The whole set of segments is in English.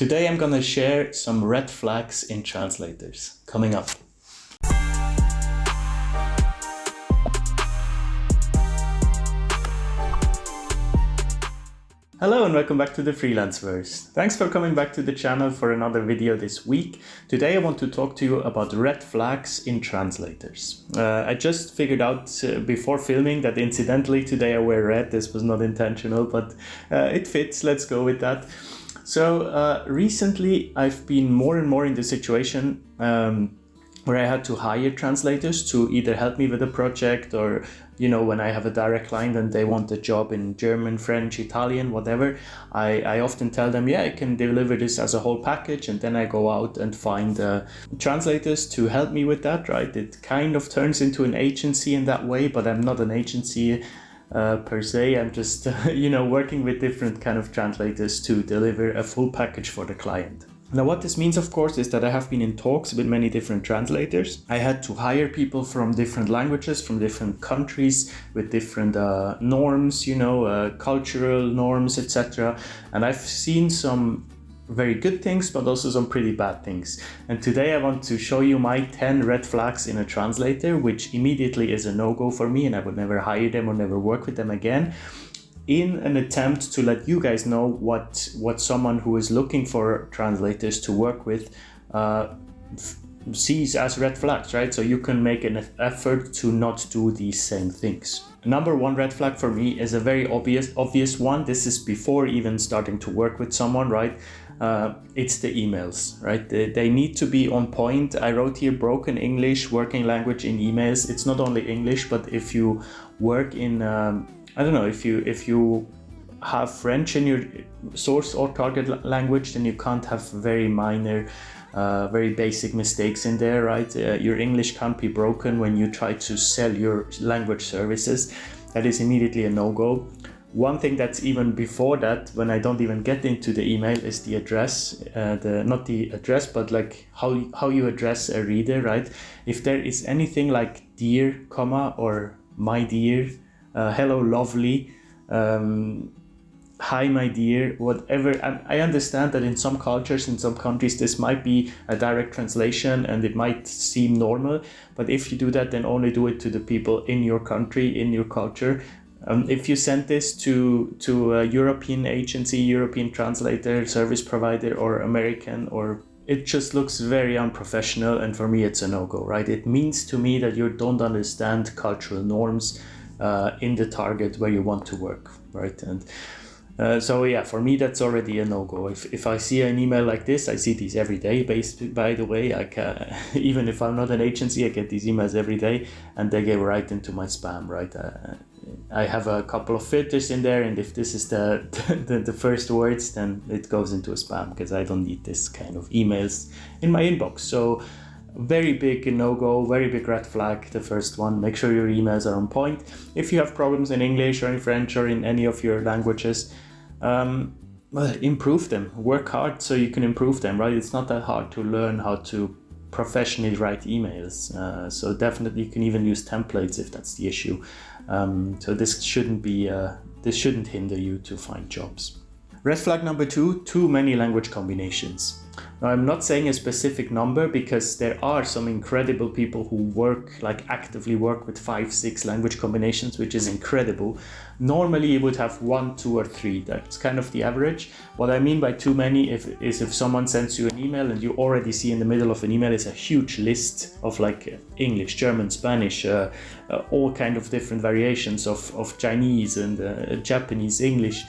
Today I'm gonna share some red flags in translators. Coming up. Hello and welcome back to the Freelanceverse. Thanks for coming back to the channel for another video this week. Today I want to talk to you about red flags in translators. I just figured out before filming that incidentally today I wear red. This was not intentional, but it fits. Let's go with that. So recently I've been more and more in the situation where I had to hire translators to either help me with a project or, you know, when I have a direct client and they want a job in German, French, Italian, whatever, I often tell them, yeah, I can deliver this as a whole package, and then I go out and find translators to help me with that, right? It kind of turns into an agency in that way, but I'm not an agency per se. I'm just, working with different kind of translators to deliver a full package for the client. Now, what this means, of course, is that I have been in talks with many different translators. I had to hire people from different languages, from different countries, with different norms, cultural norms, etc. And I've seen some very good things, but also some pretty bad things. And today I want to show you my 10 red flags in a translator, which immediately is a no-go for me, and I would never hire them or never work with them again, in an attempt to let you guys know what someone who is looking for translators to work with sees as red flags, right? So you can make an effort to not do these same things. Number one red flag for me is a very obvious one. This is before even starting to work with someone, right? It's the emails, right? They need to be on point. I wrote here broken English, working language in emails. It's not only English, but if you work in if you have French in your source or target language, then you can't have very minor, very basic mistakes in there, right? Your English can't be broken when you try to sell your language services. That is immediately a no-go. One thing that's even before that, when I don't even get into the email, is the address. Not the address, but like how you address a reader, right? If there is anything like dear, comma, or my dear, hello lovely, hi my dear, whatever. And I understand that in some cultures, in some countries, this might be a direct translation and it might seem normal, but if you do that, then only do it to the people in your country, in your culture. If you send this to a European agency, European translator, service provider, or American, or it just looks very unprofessional, and for me it's a no-go, right? It means to me that you don't understand cultural norms in the target where you want to work, right? And so yeah, for me that's already a no-go. If I see an email like this, I see these every day, by the way. Even if I'm not an agency, I get these emails every day, and they get right into my spam, right? I have a couple of filters in there, and if this is the first words, then it goes into a spam, because I don't need this kind of emails in my inbox. So very big no-go, very big red flag, the first one. Make sure your emails are on point. If you have problems in English or in French or in any of your languages, improve them. Work hard so you can improve them, right? It's not that hard to learn how to professionally write emails. So definitely you can even use templates if that's the issue. So this shouldn't hinder you to find jobs. Red flag number 2, too many language combinations. Now, I'm not saying a specific number, because there are some incredible people who actively work with 5-6 language combinations, which is incredible. Normally you would have 1, 2, or 3. That's kind of the average. What I mean by too many is if someone sends you an email and you already see in the middle of an email is a huge list of like English, German, Spanish, all kind of different variations of Chinese and Japanese, English.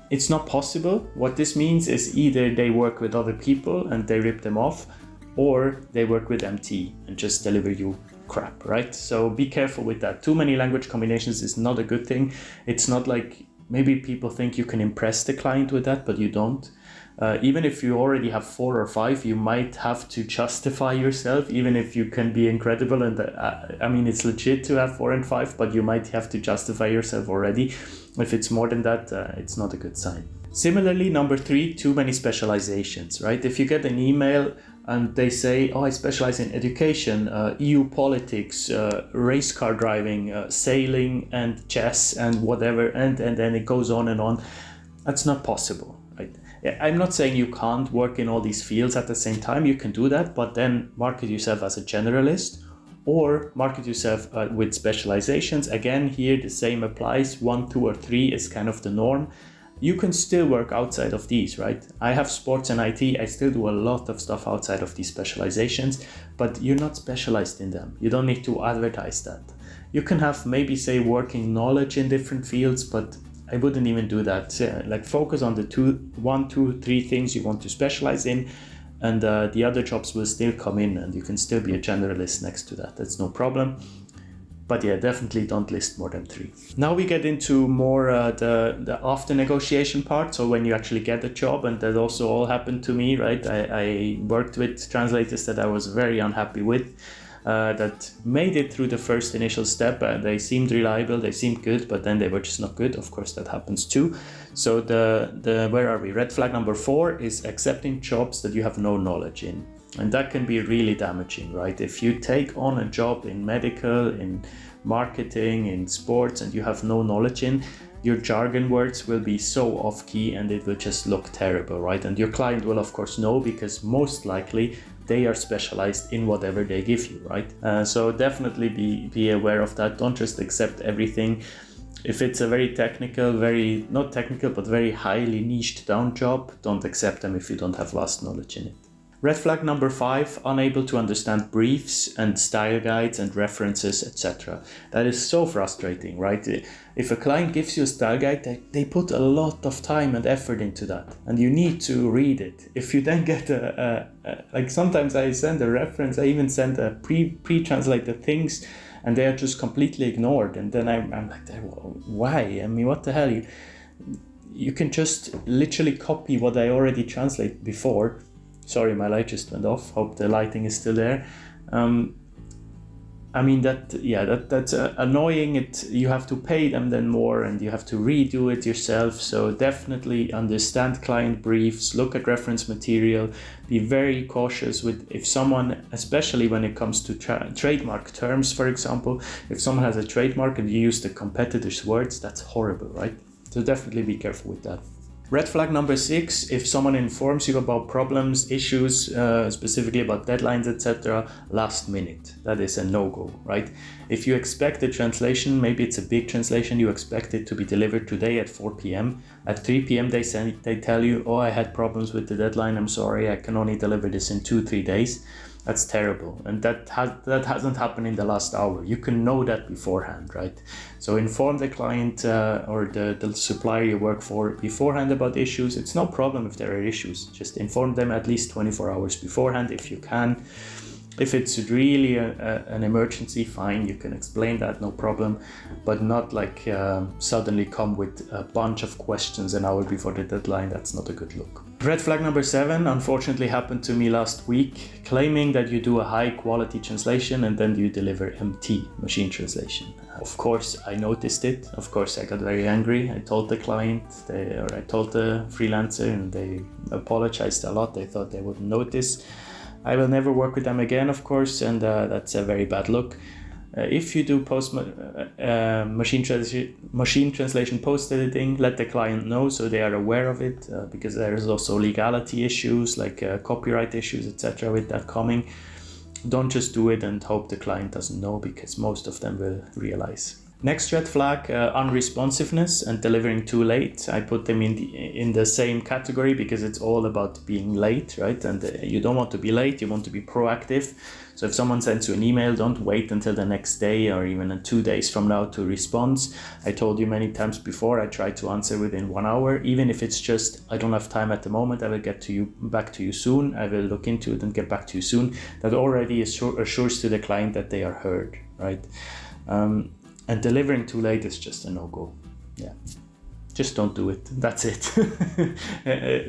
It's not possible. What this means is either they work with other people and they rip them off, or they work with MT and just deliver you crap, right? So be careful with that. Too many language combinations is not a good thing. It's not like, maybe people think you can impress the client with that, but you don't. Even if you already have 4 or 5, you might have to justify yourself, even if you can be incredible. And it's legit to have 4 and 5, but you might have to justify yourself already. If it's more than that, it's not a good sign. Similarly, number 3, too many specializations, right? If you get an email and they say, oh, I specialize in education, EU politics, race car driving, sailing and chess and whatever, and then it goes on and on. That's not possible, right? I'm not saying you can't work in all these fields at the same time. You can do that, but then market yourself as a generalist or market yourself with specializations. Again, here the same applies. 1, 2, or 3 is kind of the norm. You can still work outside of these, right? I have sports and IT. I still do a lot of stuff outside of these specializations, but you're not specialized in them. You don't need to advertise that. You can have maybe say working knowledge in different fields, but I wouldn't even do that. Like focus on the 1, 2, 3 things you want to specialize in, and the other jobs will still come in, and you can still be a generalist next to that. That's no problem. But yeah, definitely don't list more than 3. Now we get into more the after negotiation part. So when you actually get a job, and that also all happened to me, right? I worked with translators that I was very unhappy with, that made it through the first initial step. They seemed reliable, they seemed good, but then they were just not good. Of course, that happens too. So the where are we? Red flag number 4 is accepting jobs that you have no knowledge in. And that can be really damaging, right? If you take on a job in medical, in marketing, in sports, and you have no knowledge in, your jargon words will be so off key and it will just look terrible, right? And your client will of course know, because most likely they are specialized in whatever they give you, right? So definitely be aware of that. Don't just accept everything. If it's a very technical, not technical, but very highly niched down job, don't accept them if you don't have vast knowledge in it. Red flag number 5, unable to understand briefs and style guides and references, etc. That is so frustrating, right? If a client gives you a style guide, they put a lot of time and effort into that, and you need to read it. If you then get like sometimes I send a reference, I even send a pre-translated things, and they are just completely ignored. And then I'm like, why? I mean, what the hell? You can just literally copy what I already translated before. Sorry, my light just went off. Hope the lighting is still there. I mean that's annoying. You have to pay them then more, and you have to redo it yourself. So definitely understand client briefs, look at reference material, be very cautious with if someone, especially when it comes to trademark terms, for example, if someone has a trademark and you use the competitor's words, that's horrible, right? So definitely be careful with that. Red flag number 6, if someone informs you about problems, issues, specifically about deadlines, etc., last minute. That is a no-go, right? If you expect a translation, maybe it's a big translation, you expect it to be delivered today at 4 p.m. At 3 p.m. they tell you, oh, I had problems with the deadline, I'm sorry, I can only deliver this in 2-3 days. That's terrible, and that hasn't happened in the last hour. You can know that beforehand, right? So inform the client or the supplier you work for beforehand about issues. It's no problem if there are issues. Just inform them at least 24 hours beforehand if you can. If it's really an emergency, fine, you can explain that, no problem, but not like suddenly come with a bunch of questions an hour before the deadline. That's not a good look. Red flag number 7, unfortunately happened to me last week, claiming that you do a high quality translation and then you deliver MT, machine translation. Of course, I noticed it. Of course, I got very angry. I told the client, I told the freelancer, and they apologized a lot. They thought they wouldn't notice. I will never work with them again, of course, and that's a very bad look. If you do machine translation post editing, let the client know so they are aware of it, because there is also legality issues like copyright issues, etc. with that coming. Don't just do it and hope the client doesn't know, because most of them will realize. Next red flag, unresponsiveness and delivering too late. I put them in the same category because it's all about being late, right? And you don't want to be late, you want to be proactive. So if someone sends you an email, don't wait until the next day or even 2 days from now to respond. I told you many times before, I try to answer within 1 hour, even if it's just, I don't have time at the moment, I will get back to you soon. I will look into it and get back to you soon. That already assures to the client that they are heard, right? And delivering too late is just a no-go. Yeah, just don't do it. That's it.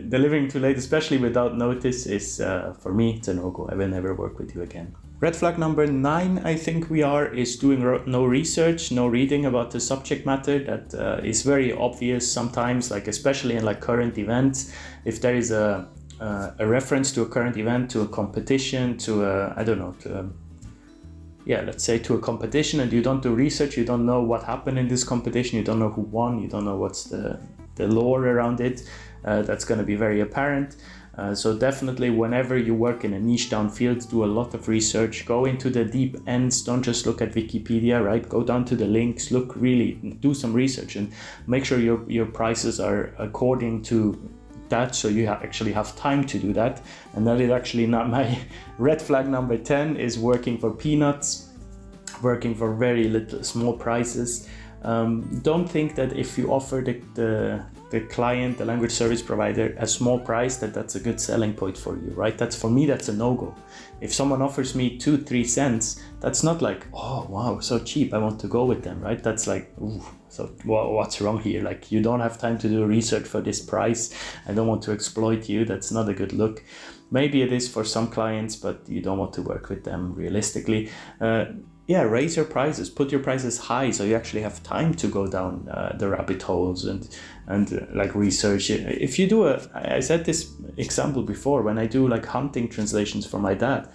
Delivering too late, especially without notice, is for me, it's a no-go. I will never work with you again. Red flag number 9, I think is doing no research, no reading about the subject matter. That is very obvious sometimes, like especially in like current events. If there is a reference to a current event, to a competition, to a, I don't know, let's say to a competition, and you don't do research, you don't know what happened in this competition, you don't know who won, you don't know what's the the lore around it. That's going to be very apparent. So definitely whenever you work in a niche down field, do a lot of research, go into the deep ends, don't just look at Wikipedia, right? Go down to the links, look, really do some research and make sure your prices are according to that, so you actually have time to do that. And that is actually not my red flag number 10, is working for peanuts, working for very little small prices. Don't think that if you offer the client, the language service provider, a small price, that's a good selling point for you, right? For me, that's a no-go. If someone offers me 2-3 cents, that's not like, oh wow, so cheap, I want to go with them, right? That's like, ooh, so what's wrong here? Like, you don't have time to do research for this price. I don't want to exploit you. That's not a good look. Maybe it is for some clients, but you don't want to work with them realistically. Raise your prices, put your prices high, so you actually have time to go down the rabbit holes and like research. If you do I said this example before, when I do like hunting translations for my dad,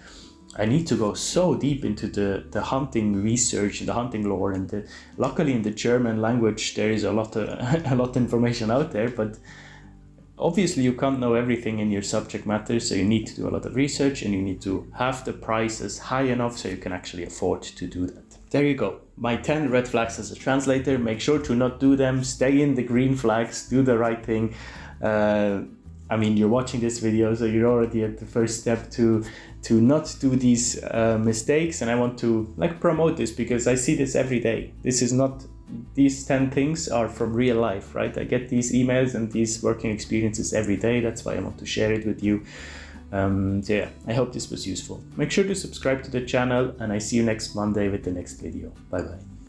I need to go so deep into the hunting research, the hunting lore, and luckily in the German language there is a lot of information out there, but obviously you can't know everything in your subject matter, so you need to do a lot of research and you need to have the prices high enough so you can actually afford to do that. There you go. My 10 red flags as a translator. Make sure to not do them. Stay in the green flags. Do the right thing. I mean, you're watching this video, so you're already at the first step to not do these mistakes. And I want to like promote this because I see this every day. These 10 things are from real life, right? I get these emails and these working experiences every day. That's why I want to share it with you. I hope this was useful. Make sure to subscribe to the channel, and I see you next Monday with the next video. Bye bye.